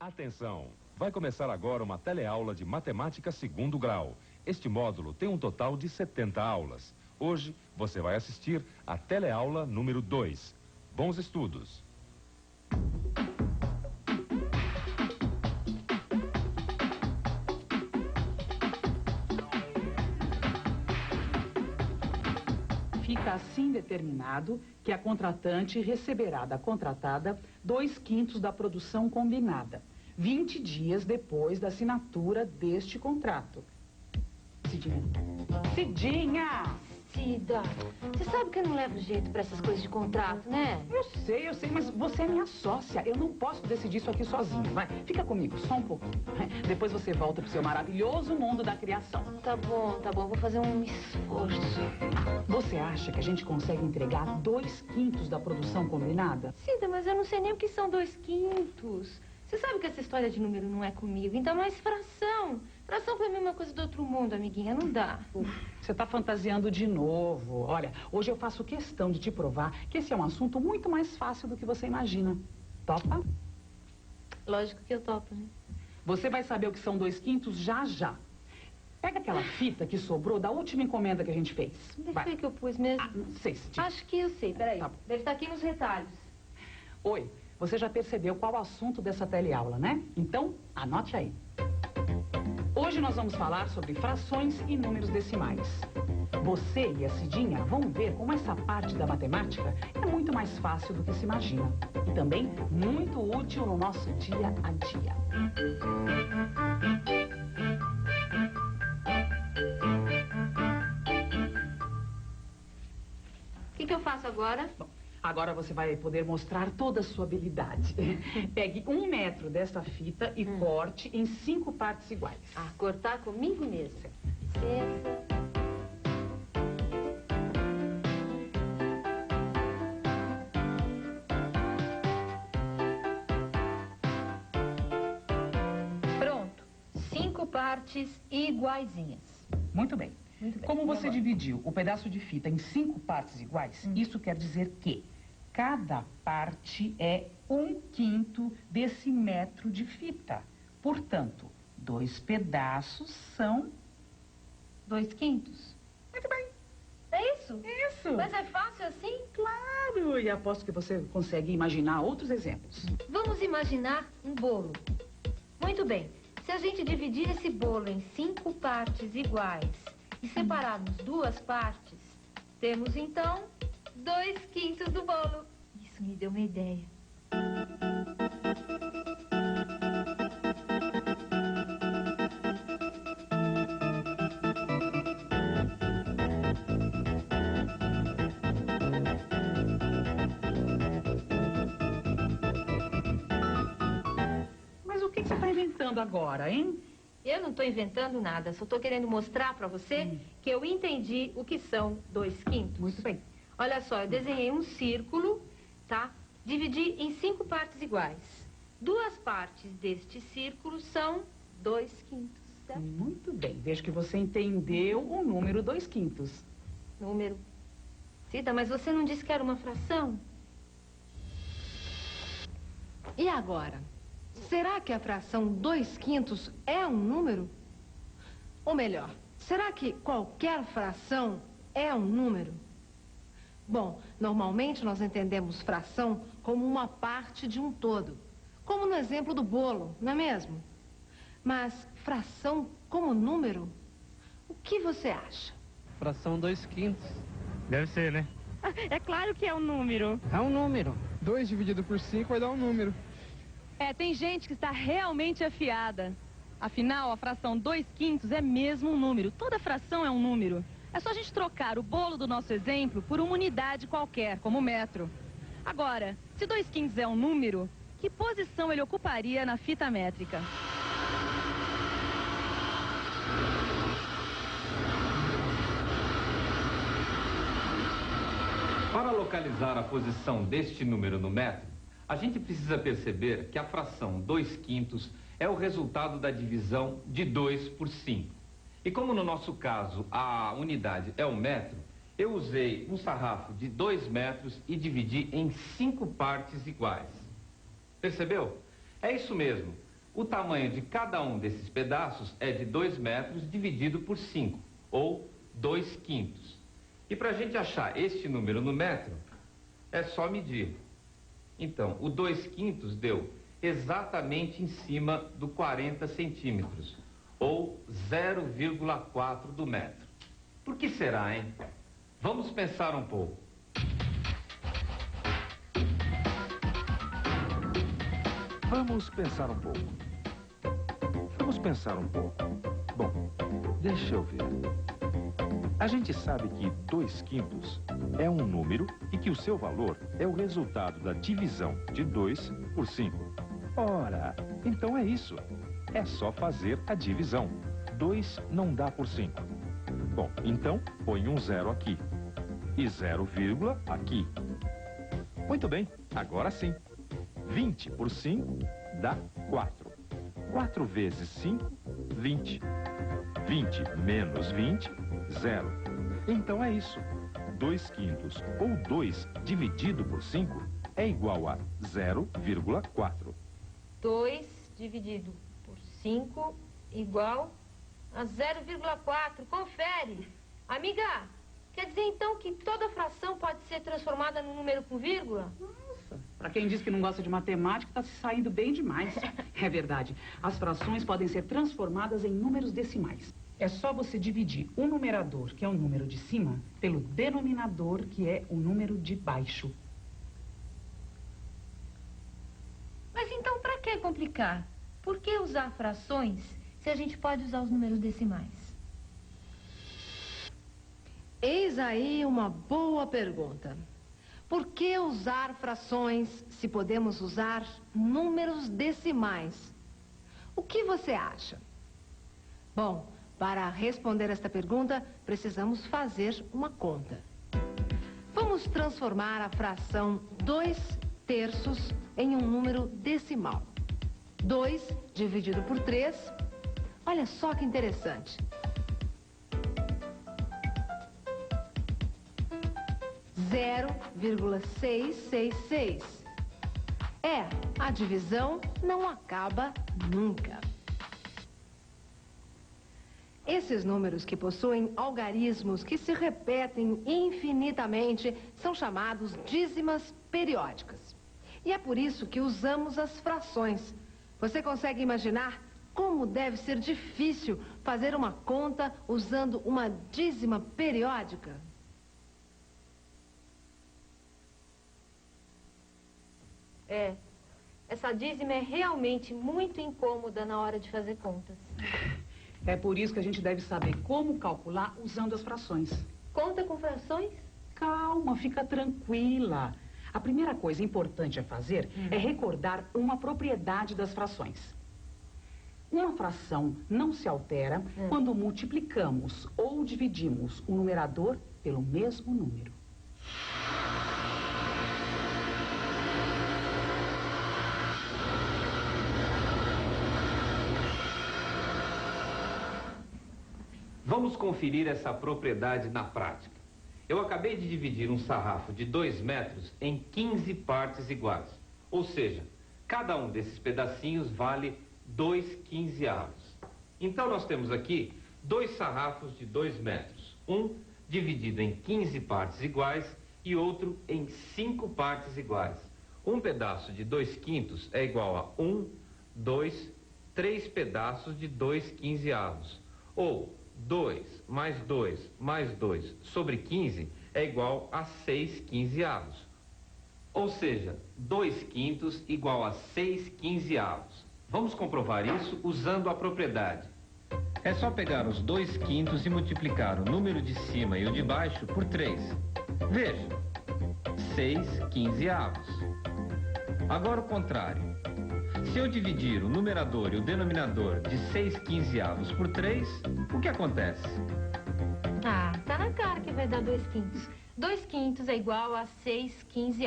Atenção! Vai começar agora uma teleaula de Matemática 2º grau. Este módulo tem um total de 70 aulas. Hoje, você vai assistir a teleaula número 2. Bons estudos! Fica assim determinado que a contratante receberá da contratada 2/5 da produção combinada, 20 dias depois da assinatura deste contrato. Cidinha. Cidinha! Cida, você sabe que eu não levo jeito pra essas coisas de contrato, né? Eu sei, mas você é minha sócia. Eu não posso decidir isso aqui sozinha. Vai, fica comigo, só um pouquinho. Depois você volta pro seu maravilhoso mundo da criação. Tá bom, vou fazer um esforço. Você acha que a gente consegue entregar 2/5 da produção combinada? Cida, mas eu não sei nem o que são 2/5. Você sabe que essa história de número não é comigo, então mais fração. Fração foi a mesma coisa do outro mundo, amiguinha, não dá. Você tá fantasiando de novo. Olha, hoje eu faço questão de te provar que esse é um assunto muito mais fácil do que você imagina. Topa? Lógico que eu topo, né? Você vai saber o que são 2/5 já já. Pega aquela fita que sobrou da última encomenda que a gente fez. Onde foi que eu pus mesmo? Não sei se te... Acho que eu sei, peraí. Tá bom. Deve estar aqui nos retalhos. Oi, você já percebeu qual o assunto dessa teleaula, né? Então, anote aí. Hoje nós vamos falar sobre frações e números decimais. Você e a Cidinha vão ver como essa parte da matemática é muito mais fácil do que se imagina. E também muito útil no nosso dia a dia. O que eu faço agora? Bom, agora você vai poder mostrar toda a sua habilidade. Pegue 1 metro desta fita e corte em 5 partes iguais. Ah, cortar comigo mesmo. Licença. Pronto. 5 partes iguaizinhas. Muito bem. Muito bem. Como E você agora? dividiu o pedaço de fita em 5 partes iguais, isso quer dizer que cada parte é 1/5 desse metro de fita. Portanto, 2 pedaços são... 2/5. Muito bem. É isso? Isso. Mas é fácil assim? Claro. E aposto que você consegue imaginar outros exemplos. Vamos imaginar um bolo. Muito bem. Se a gente dividir esse bolo em 5 partes iguais e separarmos 2 partes, temos então 2/5 do bolo. Isso me deu uma ideia. Mas o que você está inventando agora, hein? Eu não estou inventando nada, só estou querendo mostrar para você que eu entendi o que são 2/5. Muito bem. Olha só, eu desenhei um círculo, tá? Dividi em 5 partes iguais. 2 partes deste círculo são 2/5, certo? Muito bem. Vejo que você entendeu o número 2/5. Número. Cida, mas você não disse que era uma fração? E agora? Será que a fração 2/5 é um número? Ou melhor, será que qualquer fração é um número? Bom, normalmente nós entendemos fração como uma parte de um todo. Como no exemplo do bolo, não é mesmo? Mas fração como número? O que você acha? Fração 2/5. Deve ser, né? É claro que é um número. É um número. 2 dividido por 5 vai dar um número. Tem gente que está realmente afiada. Afinal, a fração 2/5 é mesmo um número. Toda fração é um número. É só a gente trocar o bolo do nosso exemplo por uma unidade qualquer, como metro. Agora, se 2/5 é um número, que posição ele ocuparia na fita métrica? Para localizar a posição deste número no metro, a gente precisa perceber que a fração 2/5 é o resultado da divisão de 2 por 5. E como no nosso caso a unidade é o metro, eu usei um sarrafo de 2 metros e dividi em 5 partes iguais. Percebeu? É isso mesmo. O tamanho de cada um desses pedaços é de 2 metros dividido por 5, ou 2/5. E para a gente achar este número no metro, é só medir. Então, o 2/5 deu exatamente em cima do 40 centímetros, ou 0,4 do metro. Por que será, hein? Vamos pensar um pouco. Vamos pensar um pouco. Bom, deixa eu ver. A gente sabe que 2/5 é um número e que o seu valor é o resultado da divisão de 2 por 5. Ora, então é isso. É só fazer a divisão. 2 não dá por 5. Bom, então põe um 0 aqui. E 0, aqui. Muito bem, agora sim. 20 por 5 dá 4. 4 vezes 5, 20. 20 menos 20, 0. Então é isso. 2/5 ou 2 dividido por 5 é igual a 0,4. 2 dividido por 5 igual a 0,4. Confere. Amiga, quer dizer então que toda fração pode ser transformada num número com vírgula? Para quem diz que não gosta de matemática, está se saindo bem demais. É verdade. As frações podem ser transformadas em números decimais. É só você dividir o numerador, que é o número de cima, pelo denominador, que é o número de baixo. Mas então, para que complicar? Por que usar frações se a gente pode usar os números decimais? Eis aí uma boa pergunta. Por que usar frações se podemos usar números decimais? O que você acha? Bom, para responder esta pergunta, precisamos fazer uma conta. Vamos transformar a fração 2/3 em um número decimal. 2 dividido por 3, olha só que interessante. 0,666. A divisão não acaba nunca. Esses números que possuem algarismos que se repetem infinitamente são chamados dízimas periódicas. E é por isso que usamos as frações. Você consegue imaginar como deve ser difícil fazer uma conta usando uma dízima periódica? Essa dízima é realmente muito incômoda na hora de fazer contas. É por isso que a gente deve saber como calcular usando as frações. Conta com frações? Calma, fica tranquila. A primeira coisa importante a fazer é recordar uma propriedade das frações. Uma fração não se altera quando multiplicamos ou dividimos o numerador pelo mesmo número. Vamos conferir essa propriedade na prática. Eu acabei de dividir um sarrafo de 2 metros em 15 partes iguais. Ou seja, cada um desses pedacinhos vale 2/15. Então nós temos aqui 2 sarrafos de 2 metros. Um dividido em 15 partes iguais e outro em 5 partes iguais. Um pedaço de 2/5 é igual a 1, 2, 3 pedaços de 2/15. Ou 2 mais 2 mais 2 sobre 15 é igual a 6/15. Ou seja, 2/5 igual a 6/15. Vamos comprovar isso usando a propriedade. É só pegar os 2/5 e multiplicar o número de cima e o de baixo por 3. Veja, 6/15. Agora o contrário. Se eu dividir o numerador e o denominador de 6/15 por 3, o que acontece? Tá na cara que vai dar 2/5. 2/5 é igual a 6/15.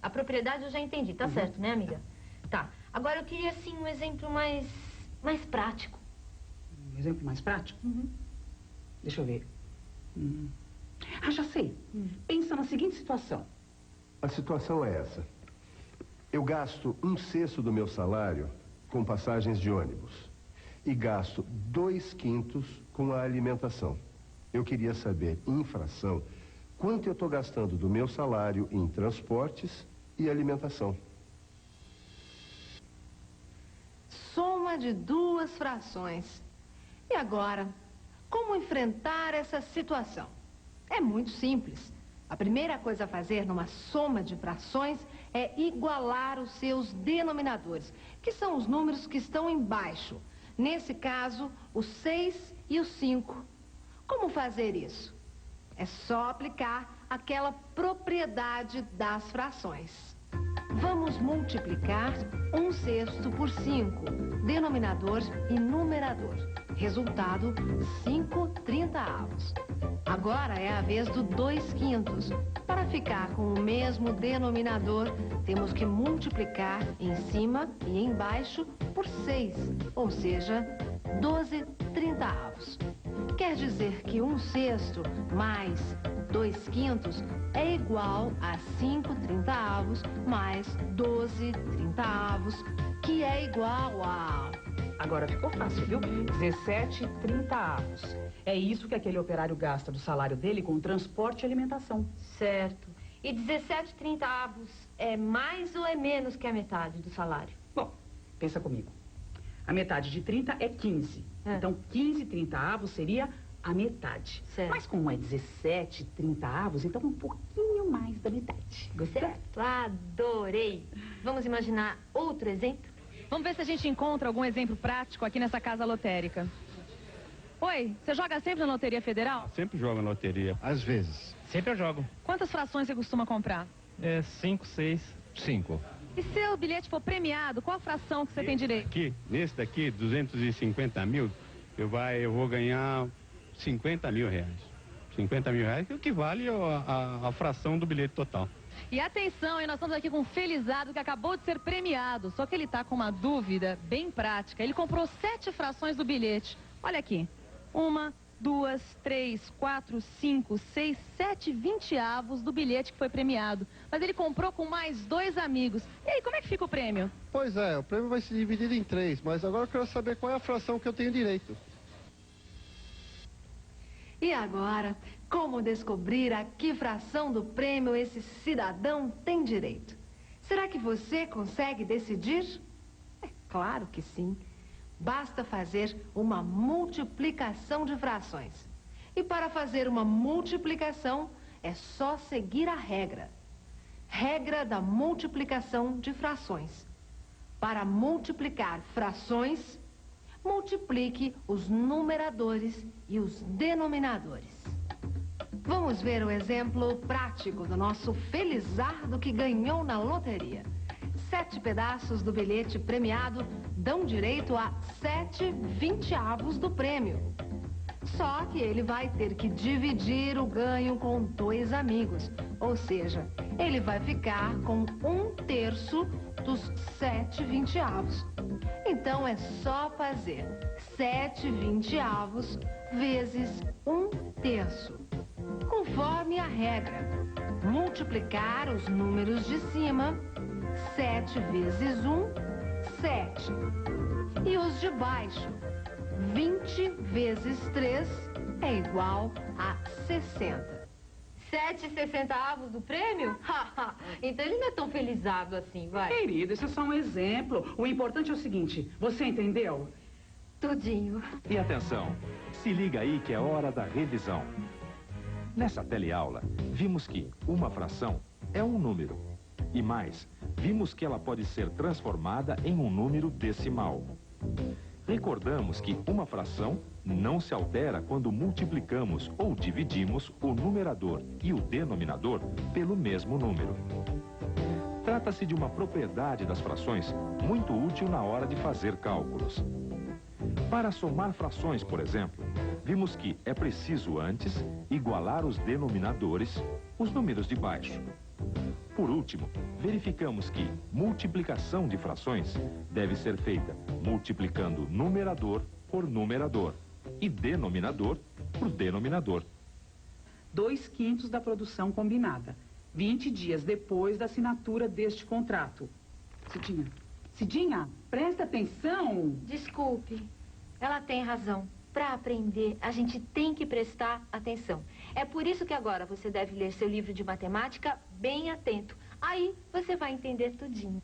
A propriedade eu já entendi, tá certo, né, amiga? Tá. Agora eu queria, assim, um exemplo mais prático. Um exemplo mais prático? Deixa eu ver. Já sei. Pensa na seguinte situação. A situação é essa. Eu gasto 1/6 do meu salário com passagens de ônibus e gasto 2/5 com a alimentação. Eu queria saber, em fração, quanto eu estou gastando do meu salário em transportes e alimentação. Soma de duas frações. E agora, como enfrentar essa situação? É muito simples. A primeira coisa a fazer numa soma de frações é igualar os seus denominadores, que são os números que estão embaixo. Nesse caso, o 6 e o 5. Como fazer isso? É só aplicar aquela propriedade das frações. Vamos multiplicar 1/6 por 5, denominador e numerador. Resultado, 5/30. Agora é a vez do 2/5. Para ficar com o mesmo denominador, temos que multiplicar em cima e embaixo por 6, ou seja, 12/30. Quer dizer que 1/6 mais 2/5 é igual a 5/30 mais 12/30, que é igual a... Agora ficou fácil, viu? 17/30. É isso que aquele operário gasta do salário dele com transporte e alimentação. Certo. E 17/30 é mais ou é menos que a metade do salário? Bom, pensa comigo. A metade de 30 é 15. Então, 15/30 seria a metade. Certo. Mas como é 17/30, então um pouquinho mais da metade. Gostou? Certo. Adorei. Vamos imaginar outro exemplo? Vamos ver se a gente encontra algum exemplo prático aqui nessa casa lotérica. Oi, você joga sempre na Loteria Federal? Sempre jogo na loteria. Às vezes. Sempre eu jogo. Quantas frações você costuma comprar? 5, 6. 5. E se o bilhete for premiado, qual fração que você tem direito? Aqui, nesse daqui, 250 mil, eu vou ganhar 50 mil reais. 50 mil reais, que equivale à fração do bilhete total. E atenção, hein, nós estamos aqui com um felizardo que acabou de ser premiado. Só que ele está com uma dúvida bem prática. Ele comprou 7 frações do bilhete. Olha aqui. 1, 2, 3, 4, 5, 6, 7 20avos do bilhete que foi premiado. Mas ele comprou com mais 2 amigos. E aí, como é que fica o prêmio? Pois é, o prêmio vai se dividir em 3, mas agora eu quero saber qual é a fração que eu tenho direito. E agora, como descobrir a que fração do prêmio esse cidadão tem direito? Será que você consegue decidir? É claro que sim. Basta fazer uma multiplicação de frações. E para fazer uma multiplicação, é só seguir a regra. Regra da multiplicação de frações. Para multiplicar frações, multiplique os numeradores e os denominadores. Vamos ver o exemplo prático do nosso felizardo que ganhou na loteria. 7 pedaços do bilhete premiado dão direito a 7 20avos do prêmio. Só que ele vai ter que dividir o ganho com 2 amigos. Ou seja, ele vai ficar com 1/3 dos 7 20avos. Então é só fazer 7 20avos vezes 1/3. Conforme a regra, multiplicar os números de cima. 7 vezes 1, 7. E os de baixo, 20 vezes 3 é igual a 60. 7/60 do prêmio? Então ele não é tão felizardo assim, vai. Querido, isso é só um exemplo. O importante é o seguinte, você entendeu? Tudinho. E atenção, se liga aí que é hora da revisão. Nessa teleaula, vimos que uma fração é um número. E mais, vimos que ela pode ser transformada em um número decimal. Recordamos que uma fração não se altera quando multiplicamos ou dividimos o numerador e o denominador pelo mesmo número. Trata-se de uma propriedade das frações muito útil na hora de fazer cálculos. Para somar frações, por exemplo, vimos que é preciso antes igualar os denominadores, os números de baixo. Por último, verificamos que multiplicação de frações deve ser feita multiplicando numerador por numerador e denominador por denominador. 2/5 da produção combinada. 20 dias depois da assinatura deste contrato. Cidinha, Cidinha, presta atenção. Desculpe, ela tem razão. Para aprender, a gente tem que prestar atenção. É por isso que agora você deve ler seu livro de matemática bem atento. Aí você vai entender tudinho.